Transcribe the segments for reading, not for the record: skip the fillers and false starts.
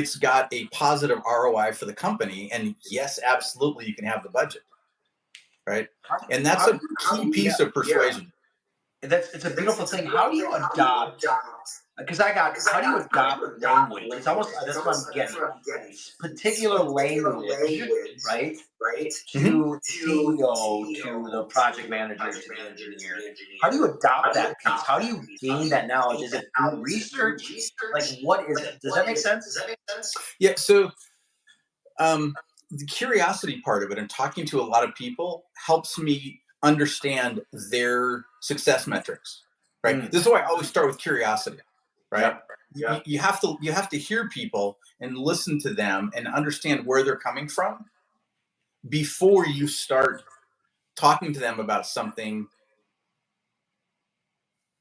it's got a positive ROI for the company. And yes, absolutely, you can have the budget, right? And that's a key piece of persuasion. It's a beautiful thing. How do you adopt? Because I got how do you adopt language? It's almost that's what I'm getting. Particular language, right? Mhm. To the CEO, to the project manager, to the engineer. How do you adopt that piece? How do you gain that knowledge? Is it through research? Like, what is it? Does that make sense? Yeah. So um, the curiosity part of it and talking to a lot of people helps me understand their success metrics. Right. Mm, This is why I always start with curiosity. Right. yep. You have to hear people and listen to them and understand where they're coming from before you start talking to them about something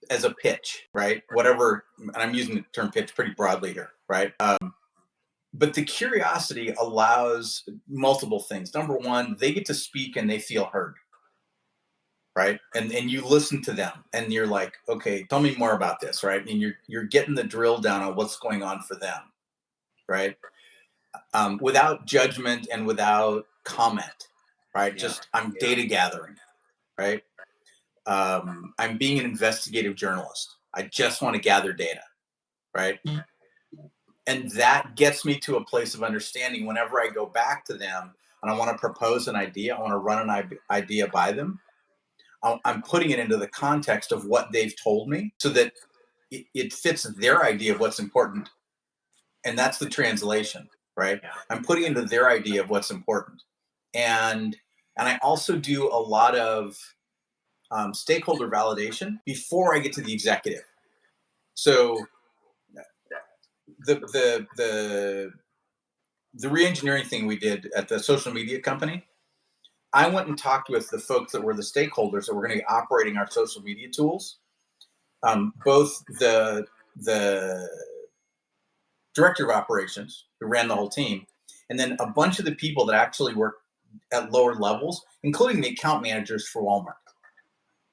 as a pitch, right? Whatever, and I'm using the term pitch pretty broadly here, right? But the curiosity allows multiple things. Number one, they get to speak and they feel heard, right? And you listen to them and you're like, okay, tell me more about this, right? And you're getting the drill down on what's going on for them, right? Without judgment and without comment, right? Yeah. Just I'm data gathering, right? I'm being an investigative journalist. I just want to gather data, right? And that gets me to a place of understanding whenever I go back to them and I want to propose an idea, I want to run an idea by them. I'm putting it into the context of what they've told me so that it fits their idea of what's important. And that's the translation, right? Yeah. I'm putting into their idea of what's important. And I also do a lot of stakeholder validation before I get to the executive. So the the re-engineering thing we did at the social media company, I went and talked with the folks that were the stakeholders that were going to be operating our social media tools. Both the director of operations who ran the whole team, and then a bunch of the people that actually work at lower levels, including the account managers for Walmart.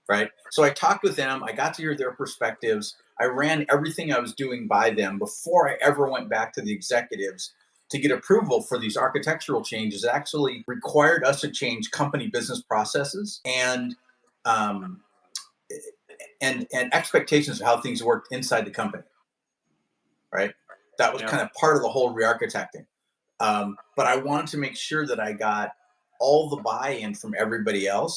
Right. So I talked with them. I got to hear their perspectives. I ran everything I was doing by them before I ever went back to the executives to get approval for these architectural changes that actually required us to change company business processes um, and expectations of how things worked inside the company. Right. That was Yeah. kind of part of the whole re-architecting. But I wanted to make sure that I got all the buy-in from everybody else